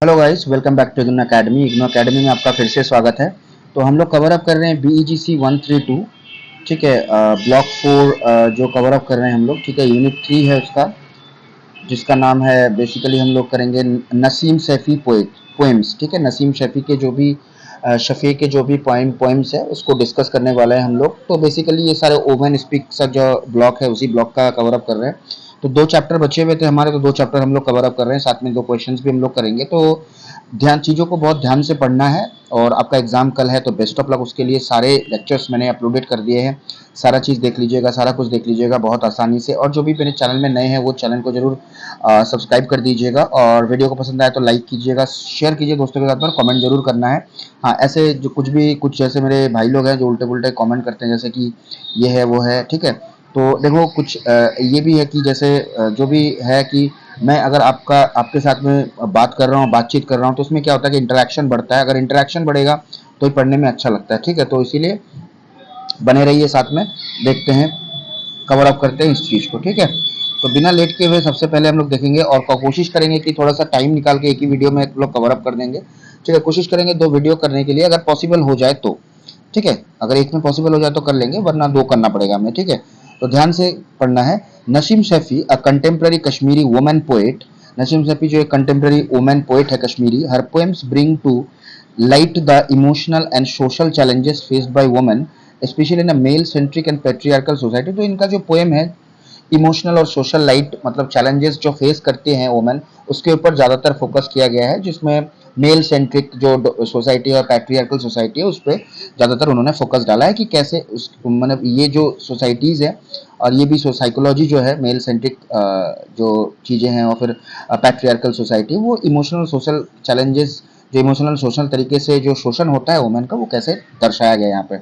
Hello guys, welcome back to IGNOU academy. IGNOU academy में आपका फिर से स्वागत है। तो हम लोग कवर अप कर रहे हैं BEGC 132। ठीक है, ब्लॉक 4 जो कवर अप कर रहे हैं हम लोग। ठीक है, यूनिट 3 है उसका, जिसका नाम है बेसिकली हम लोग करेंगे नसीम सैफी पोएम्स। ठीक है, नसीम शफी के जो भी शफी के जो भी पोएम्स है उसको डिस्कस करने वाले हैं हम लोग। तो बेसिकली ये सारे ओवन स्पीक सा जो ब्लॉक है उसी ब्लॉक का कवर अप कर रहे हैं। तो 2 चैप्टर बचे हुए थे हमारे, तो 2 चैप्टर हम लोग कवर अप कर रहे हैं, साथ में 2 क्वेश्चंस भी हम लोग करेंगे। तो ध्यान चीज़ों को बहुत ध्यान से पढ़ना है। और आपका एग्जाम कल है, तो बेस्ट ऑफ लक उसके लिए। सारे लेक्चर्स मैंने अपलोडेड कर दिए हैं, सारा चीज़ देख लीजिएगा, सारा कुछ देख लीजिएगा बहुत आसानी से। और जो भी मेरे चैनल में नए हैं वो चैनल को जरूर सब्सक्राइब कर दीजिएगा, और वीडियो को पसंद आए तो लाइक कीजिएगा, शेयर कीजिए दोस्तों के साथ में, कमेंट जरूर करना है। हाँ, ऐसे जो कुछ जैसे मेरे भाई लोग हैं जो उल्टे पुल्टे कमेंट करते हैं, जैसे कि ये है वो है। ठीक है, तो देखो कुछ ये भी है कि जैसे जो भी है कि मैं अगर आपके साथ में बात कर रहा हूँ, बातचीत कर रहा हूँ, तो उसमें क्या होता है कि इंटरेक्शन बढ़ता है। अगर इंटरेक्शन बढ़ेगा तो ही पढ़ने में अच्छा लगता है। ठीक है, तो इसीलिए बने रहिए साथ में, देखते हैं, कवर अप करते हैं इस चीज़ को। ठीक है, तो बिना लेट के हुए सबसे पहले हम लोग देखेंगे, और कोशिश करेंगे कि थोड़ा सा टाइम निकाल के एक ही वीडियो में हम लोग कवर अप कर देंगे। ठीक है, कोशिश करेंगे 2 वीडियो करने के लिए, अगर पॉसिबल हो जाए तो। ठीक है, अगर एक में पॉसिबल हो जाए तो कर लेंगे, वरना 2 करना पड़ेगा हमें। ठीक है, तो ध्यान से पढ़ना है। Naseem Shafi, a contemporary Kashmiri women poet. Naseem Shafi जो एक कंटेम्प्रेरी वुमेन पोएट है Kashmiri. Her poems bring to light the emotional and social challenges faced by women, especially in a male centric and patriarchal society। तो इनका जो पोएम है, इमोशनल और सोशल लाइट मतलब challenges जो फेस करते हैं वुमेन, उसके ऊपर ज़्यादातर फोकस किया गया है, जिसमें मेल सेंट्रिक जो सोसाइटी और पैट्रियार्कल सोसाइटी है उस पर ज़्यादातर उन्होंने फोकस डाला है कि कैसे उस मतलब ये जो सोसाइटीज़ है, और ये भी साइकोलॉजी जो है मेल सेंट्रिक जो चीज़ें हैं, और फिर पैट्रियार्कल सोसाइटी, वो इमोशनल सोशल चैलेंजेस, जो इमोशनल सोशल तरीके से जो शोषण होता है वुमेन का, वो कैसे दर्शाया गया यहाँ पे।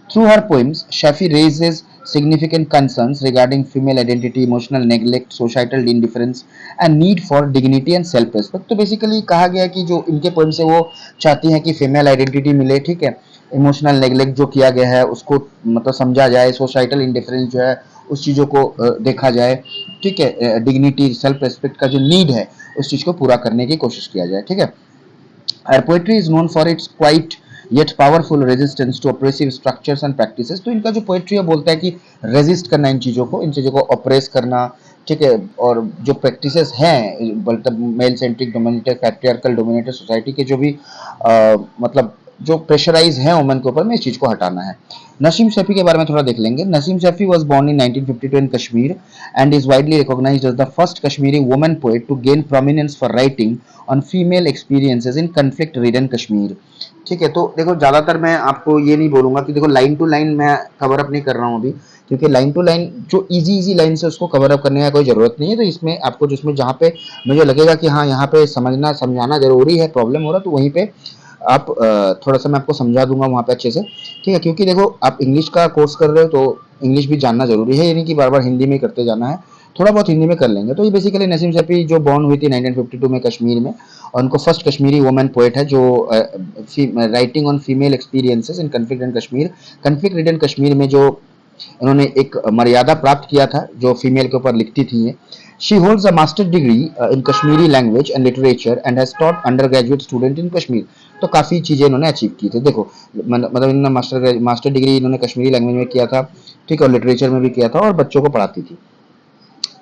Through her poems, Shafi raises significant concerns regarding female identity, emotional neglect, societal indifference, and need for dignity and self-respect। तो बेसिकली कहा गया कि जो इनके पोएम से वो चाहती हैं कि फीमेल आइडेंटिटी मिले। ठीक है, इमोशनल नेग्लेक्ट जो किया गया है उसको मतलब समझा जाए, सोसाइटल इंडिफरेंस जो है उस चीज़ों को देखा जाए। ठीक है, डिग्निटी सेल्फ रेस्पेक्ट का जो नीड है उस चीज़ को पूरा करने की कोशिश किया जाए। ठीक है, Her poetry is known for its quiet yet powerful resistance to oppressive structures and practices। तो इनका जो पोएट्री है बोलता है कि रेजिस्ट करना इन चीज़ों को ऑपरेस करना। ठीक है, और जो प्रैक्टिसेस हैं मतलब male centric dominated patriarchal dominated society के जो भी मतलब जो प्रेशराइज है वुमेन के ऊपर में, इस चीज़ को हटाना है। नसीम शफी के बारे में थोड़ा देख लेंगे। Naseem Shafi was born in 1952 in Kashmir and is widely recognised as the first Kashmiri women poet to gain prominence for writing on female experiences in conflict ridden Kashmir. ठीक है, तो देखो ज़्यादातर मैं आपको ये नहीं बोलूँगा कि देखो लाइन टू लाइन मैं कवर अप नहीं कर रहा हूँ अभी, क्योंकि लाइन टू लाइन जो इजी लाइन से उसको कवर अप करने का कोई ज़रूरत नहीं है। तो इसमें आपको जिसमें जहाँ पे मुझे लगेगा कि हाँ यहाँ पे समझाना ज़रूरी है, प्रॉब्लम हो रहा है, तो वहीं पे आप थोड़ा सा मैं आपको समझा दूंगा वहाँ पे अच्छे से। ठीक है, क्योंकि देखो आप इंग्लिश का कोर्स कर रहे हो तो इंग्लिश भी जानना जरूरी है, ये नहीं कि बार बार हिंदी में करते जाना है, थोड़ा बहुत हिंदी में कर लेंगे। तो ये बेसिकली नसीम शफी जो बॉर्न हुई थी 1952 में कश्मीर में, और उनको फर्स्ट कश्मीरी वुमेन पोएट है जो writing on female experiences in conflict and Kashmir, conflict ridden Kashmir में जो इन्होंने एक मर्यादा प्राप्त किया था जो फीमेल के ऊपर लिखती थी। She holds a master degree in Kashmiri language and literature and has taught under graduate student in Kashmir. तो काफ़ी चीज़ें इन्होंने अचीव की थी। देखो मतलब इन्होंने मास्टर डिग्री इन्होंने कश्मीरी लैंग्वेज में किया था। ठीक है, और लिटरेचर में भी किया था, और बच्चों को पढ़ाती थी।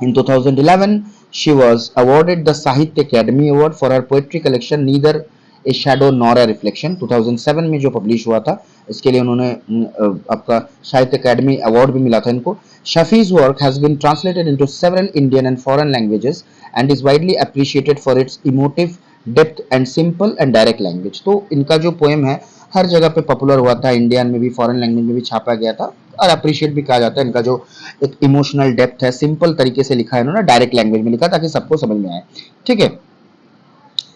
In 2011, she was awarded the Sahitya Academy Award for her poetry collection Neither a Shadow Nor a Reflection। 2007 में जो पब्लिश हुआ था, इसके लिए उन्होंने आपका साहित्य अकेडमी अवार्ड भी मिला था इनको। Shafi's work has been translated into several Indian and foreign languages and is widely appreciated for its emotive depth and simple and direct language। तो इनका जो पोएम है हर जगह पे पॉपुलर हुआ था, इंडियन में भी फॉरेन लैंग्वेज में भी छापा गया था, और अप्रिशिएट भी कहा जाता है। इनका जो एक इमोशनल डेप्थ है, सिंपल तरीके से लिखा है इन्होंने, डायरेक्ट लैंग्वेज में लिखा ताकि सबको समझ में आए। ठीक है,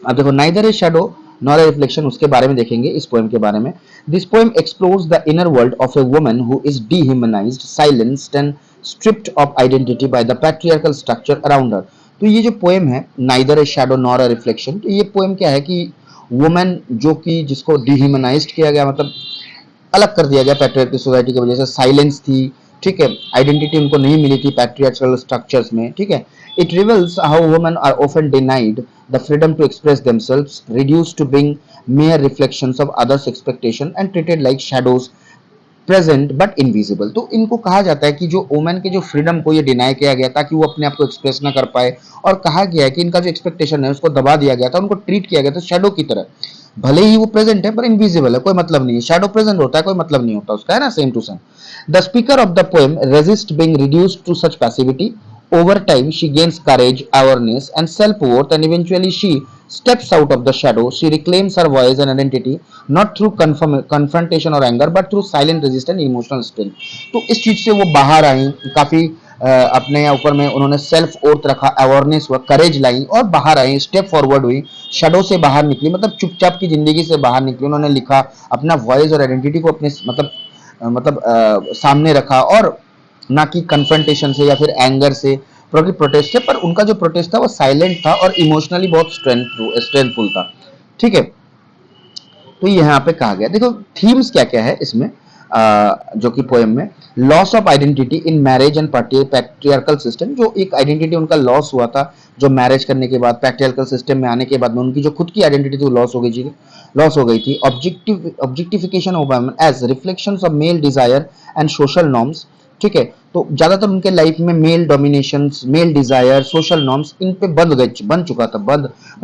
अब देखो neither a shadow nor a reflection, उसके बारे में देखेंगे इस पोएम के बारे में। This poem explores the inner world of a woman who is dehumanised, silenced and stripped of identity by the patriarchal structure around her. तो ये जो पोएम है neither a shadow nor a reflection, तो ये poem क्या है कि women जो कि जिसको डीह्यूमनाइज्ड किया गया, मतलब अलग कर दिया गया पैट्रियार्कल सोसाइटी की वजह से, साइलेंस थी। ठीक है, आइडेंटिटी उनको नहीं मिली थी पैट्रियार्कल स्ट्रक्चर्स में। ठीक है, it reveals how women are often denied the freedom to express themselves, reduced to being mere reflections of others' expectation and treated like shadows present but invisible. तो इनको कहा जाता है कि जो वुमेन के जो फ्रीडम को ये डिनाई किया गया ताकि वो अपने आप को एक्सप्रेस ना कर पाए, और कहा गया है कि इनका जो एक्सपेक्टेशन है उसको दबा दिया गया था, उनको ट्रीट किया गया था शैडो की तरह। भले ही वो प्रेजेंट है पर इनविजिबल है, कोई मतलब नहीं है। शैडो प्रेजेंट होता है, कोई मतलब नहीं होता उसका, है ना, same to same. The speaker of the poem resist being reduced to such passivity. Over time, she gains courage, awareness, and self-worth, and eventually she steps out of the shadow. She reclaims her voice and identity, not through confrontation or anger, but through silent resistance and emotional strength. तो इस चीज से वो बाहर आई, काफी अपने ऊपर में उन्होंने सेल्फ ओर्थ रखा, अवेयरनेस हुआ, करेज लाई और बाहर आई, स्टेप फॉरवर्ड हुई, शेडो से बाहर निकली, मतलब चुपचाप की जिंदगी से बाहर निकली। उन्होंने लिखा, अपना वॉइस और आइडेंटिटी को अपने सामने रखा, और ना कि कन्फ्रंटेशन से या फिर एंगर से, प्रोटेस्ट से, पर उनका जो प्रोटेस्ट था वो साइलेंट था और इमोशनली बहुत स्ट्रेंथफुल था। ठीक है, तो यहाँ पे कहा गया, देखो थीम्स क्या क्या है इसमें, जो कि पोएम में, loss of identity in marriage and patriarchal system, जो एक आइडेंटिटी उनका लॉस हुआ था जो मैरिज करने के बाद, पैट्रियार्कल सिस्टम में आने के बाद में उनकी जो खुद की आइडेंटिटी थी वो लॉस हो गई थी। Objectification of women as reflections of male desire and social norms. ठीक है, तो ज्यादातर उनके लाइफ में male domination, male desire, social norms इन पे बन चुका था,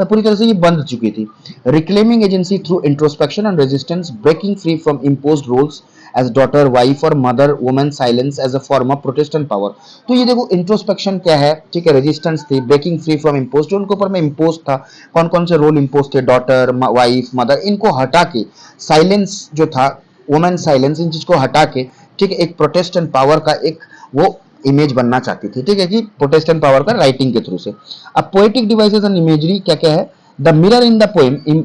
पूरी तरह से ये बंध चुकी थी। Reclaiming agency through introspection and resistance, breaking free from imposed roles as daughter, wife और mother, women silence as a form of protest and power. तो ये देखो इंट्रोस्पेक्शन क्या है, ठीक है, रेजिस्टेंस थी, ब्रेकिंग फ्री फ्रॉम इम्पोज, जो उनके ऊपर में इम्पोज था, कौन कौन से रोल इम्पोज थे, डॉटर, वाइफ, मदर, इनको हटा के, साइलेंस जो था, वुमेन साइलेंस, इन चीज को हटा के, ठीक है, एक प्रोटेस्ट एंड पावर का एक वो इमेज बनना चाहती थी। ठीक है, कि प्रोटेस्ट एंड पावर का राइटिंग के थ्रू से। अब पोएटिक डिवाइसेस एंड इमेजरी क्या क्या है, the mirror in the poem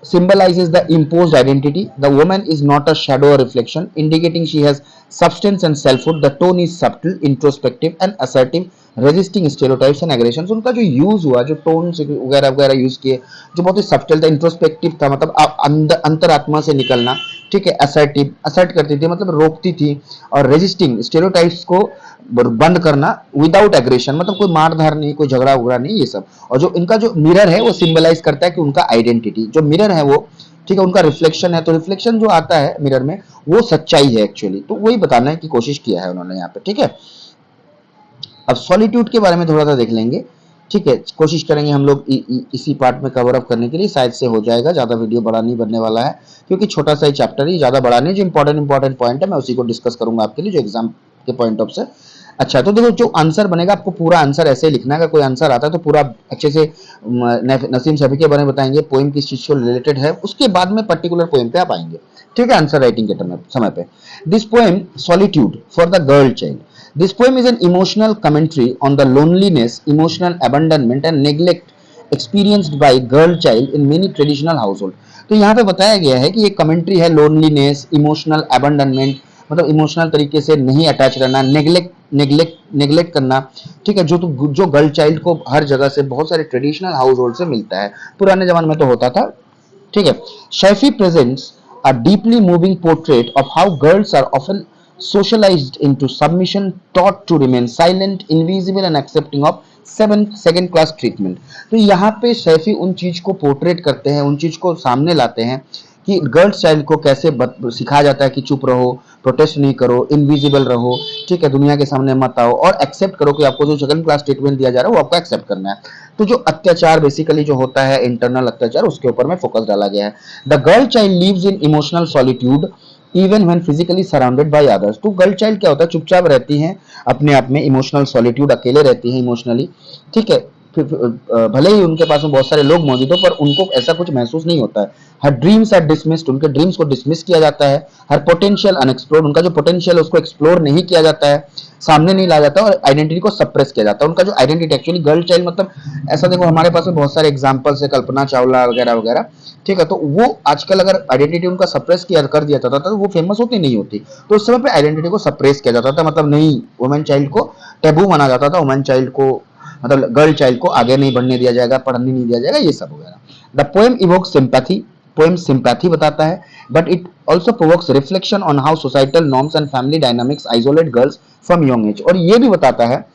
symbolizes the imposed identity. The woman is not a shadow or reflection, indicating she has substance and selfhood. The tone is subtle, introspective and assertive, resisting stereotypes and aggressions. उनका जो use हुआ, जो tone वगैरह वगैरह use किए, जो बहुत ही subtle था, इंट्रोस्पेक्टिव था, मतलब अंतरात्मा से निकलना, ठीक है, असर्ट करती थी, मतलब रोकती थी, और रेजिस्टिंग स्टेरियोटाइप्स को बंद करना, विदाउट एग्रेशन, मतलब कोई मारधार नहीं, कोई झगड़ा उगड़ा नहीं, ये सब। और जो इनका जो मिरर है वो सिंबलाइज करता है कि उनका आइडेंटिटी, जो मिरर है वो, ठीक है, उनका रिफ्लेक्शन है, तो रिफ्लेक्शन जो आता है मिरर में वो सच्चाई है एक्चुअली। तो वही बताने की कोशिश किया है उन्होंने यहाँ पे। ठीक है, अब सॉलिट्यूड के बारे में थोड़ा सा देख लेंगे। ठीक है, कोशिश करेंगे हम लोग इसी पार्ट में कवर अप करने के लिए, शायद से हो जाएगा, ज्यादा वीडियो बड़ा नहीं बनने वाला है, क्योंकि छोटा सा ही चैप्टर है, ज्यादा बड़ा नहीं। जो इंपॉर्टेंट पॉइंट है मैं उसी को डिस्कस करूंगा आपके लिए, जो एग्जाम के पॉइंट ऑफ से। अच्छा, तो देखो जो आंसर बनेगा, आपको पूरा आंसर ऐसे ही लिखना है। अगर कोई आंसर आता है तो पूरा अच्छे से नसीम शफी के बारे में बताएंगे, पोएम किस चीज से रिलेटेड है, उसके बाद में पर्टिकुलर पोएम पे आप आएंगे। ठीक है, आंसर राइटिंग के समय पे। This poem solitude for the girl child, this poem is an emotional commentary on the loneliness, emotional abandonment and neglect experienced by girl child in many traditional household। तो यहाँ पे बताया गया है कि ये कमेंट्री है लोनलीनेस, इमोशनल अबंडनमेंट, मतलब इमोशनल तरीके से नहीं अटैच रहना, नेग्लेक्ट करना। ठीक है, जो गर्ल चाइल्ड को हर जगह से, बहुत सारे ट्रेडिशनल हाउस होल्ड से मिलता है, पुराने जमाने में तो होता था। ठीक है, Chaffee presents a deeply moving portrait of how girls are often socialized into submission, taught to remain silent, invisible and accepting of second class treatment। तो यहाँ पे सैफी उन चीज को पोर्ट्रेट करते हैं, उन चीज को सामने लाते हैं कि गर्ल्स चाइल्ड को कैसे सिखाया जाता है कि चुप रहो, प्रोटेस्ट नहीं करो, इनविजिबल रहो, ठीक है, दुनिया के सामने मत आओ, और एक्सेप्ट करो कि आपको जो सेकंड क्लास ट्रीटमेंट दिया जा रहा है वो आपको एक्सेप्ट करना है। तो जो अत्याचार बेसिकली जो होता है, इंटरनल अत्याचार, उसके ऊपर में फोकस डाला गया है। The girl child lives in emotional solitude even when physically surrounded by others. तो गर्ल चाइल्ड क्या होता है, चुपचाप रहती हैं अपने आप में, इमोशनल सॉलिट्यूड, अकेले रहती हैं इमोशनली। ठीक है, भले ही उनके पास में बहुत सारे लोग मौजूद हो, पर उनको ऐसा कुछ महसूस नहीं होता है। हर ड्रीम्स आर डिसमिस्ड, उनके ड्रीम्स को डिसमिस किया जाता है। हर पोटेंशियल अनएक्सप्लोर्ड, उनका जो पोटेंशियल है उसको एक्सप्लोर नहीं किया जाता है, सामने नहीं लाया जाता, और आइडेंटिटी को सप्रेस किया जाता है। उनका जो आइडेंटिटी एक्चुअली गर्ल चाइल्ड, मतलब ऐसा देखो हमारे पास में बहुत सारे एग्जांपल्स है, कल्पना चावला वगैरह वगैरह। ठीक है, तो वो आजकल अगर आइडेंटिटी उनका सप्रेस किया कर दिया जाता था तो वो फेमस होती नहीं होती। तो उस समय पे आइडेंटिटी को सप्रेस किया जाता था, मतलब नहीं, वुमेन चाइल्ड को टैबू माना जाता था, वुमेन चाइल्ड को, मतलब गर्ल चाइल्ड को आगे नहीं बढ़ने दिया जाएगा, पढ़ने नहीं दिया जाएगा, ये सब वगैरह। The poem evokes sympathy, poem sympathy बताता है, but it also provokes reflection on how societal norms and family dynamics isolate girls from young age. और ये भी बताता है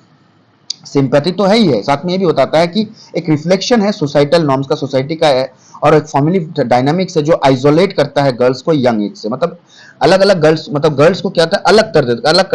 सिंपैथी तो है ही है, साथ में ये भी बताता है कि एक रिफ्लेक्शन है सोसाइटल नॉर्म्स का, सोसाइटी का है, और एक फैमिली डायनामिक्स है जो आइसोलेट करता है गर्ल्स को यंग एज से। मतलब अलग अलग गर्ल्स, मतलब गर्ल्स को क्या होता है, अलग कर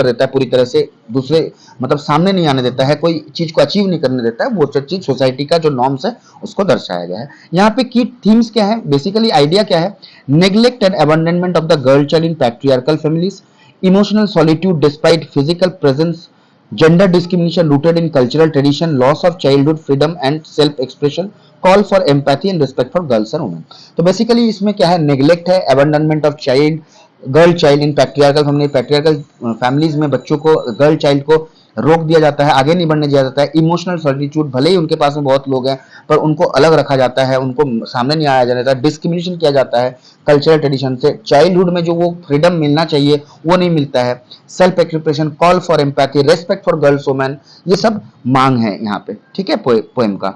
देता है पूरी तरह से दूसरे, मतलब सामने नहीं आने देता है, कोई चीज को अचीव नहीं करने देता है। वो चीज सोसाइटी का जो नॉर्म्स है उसको दर्शाया गया है। यहाँ पे की थीम्स क्या है, बेसिकली आइडिया क्या है, neglect and abandonment of the girl child in patriarchal families, emotional solitude despite physical presence, gender discrimination rooted in cultural tradition, loss of childhood freedom and self expression, call for empathy and respect for girls and women। तो basically इसमें क्या है, neglect है, abandonment of child, girl child in patriarchal family, patriarchal families में बच्चों को, girl child को रोक दिया जाता है, आगे नहीं बढ़ने दिया जाता है। इमोशनल सॉलिट्यूड, भले ही उनके पास में बहुत लोग हैं पर उनको अलग रखा जाता है, उनको सामने नहीं आया जाता है, डिस्क्रिमिनेशन किया जाता है कल्चरल ट्रेडिशन से, चाइल्डहुड में जो वो फ्रीडम मिलना चाहिए वो नहीं मिलता है, self expression, call for empathy, respect for girls women, ये सब मांग है यहाँ पे, ठीक है। पोएम का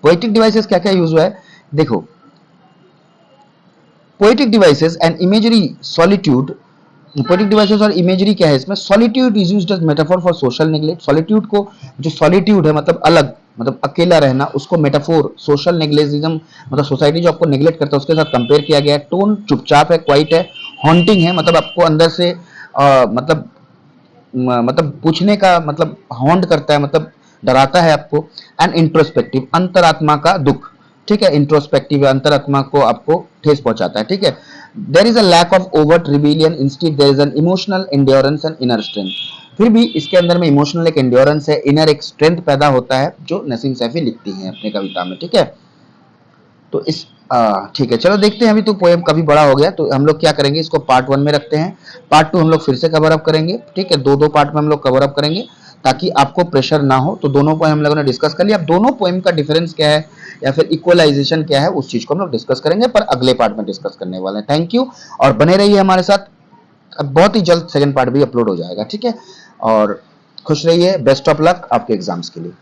पोएटिक डिवाइसेस क्या क्या यूज हुआ है, देखो, poetic devices and imagery solitude, poetic devices और इमेजरी क्या है इसमें, solitude is used as metaphor for social neglect, solitude को, जो सॉलिट्यूड है मतलब अलग, मतलब अकेला रहना, उसको मेटाफोर सोशल नेग्लेजिज्म, मतलब सोसाइटी जो आपको नेग्लेक्ट करता है उसके साथ कंपेयर किया गया है। टोन चुपचाप है, क्वाइट है, हॉन्टिंग है, मतलब आपको अंदर से मतलब पूछने का, मतलब हॉन्ट करता है, मतलब डराता है आपको। एंड इंट्रोस्पेक्टिव, अंतरात्मा का दुख, ठीक है, इंट्रोस्पेक्टिव अंतरात्मा को आपको ठेस पहुंचाता है, ठीक है। There is a lack of overt rebellion, instead there is an emotional endurance and inner strength, फिर भी इसके अंदर में इमोशनल एक एंड्योरेंस है, इनर एक स्ट्रेंथ पैदा होता है, जो नसीम सैफी लिखती हैं अपने कविता में, ठीक है। तो इस ठीक है, चलो देखते हैं, अभी तो पोएम काफी बड़ा हो गया, तो हम लोग क्या करेंगे, इसको पार्ट 1 में रखते हैं, पार्ट 2 हम लोग फिर से कवर अप करेंगे, ठीक है, दो दो पार्ट में हम लोग कवर अप करेंगे ताकि आपको प्रेशर ना हो। तो दोनों पोएम हम लोगों ने डिस्कस कर लिया, अब दोनों पोएम का डिफरेंस क्या है या फिर इक्वलाइजेशन क्या है, उस चीज को हम लोग डिस्कस करेंगे, पर अगले पार्ट में डिस्कस करने वाले हैं। थैंक यू, और बने रहिए हमारे साथ, अब बहुत ही जल्द सेकंड पार्ट भी अपलोड हो जाएगा, ठीक है। और खुश रहिए, बेस्ट ऑफ लक आपके एग्जाम्स के लिए।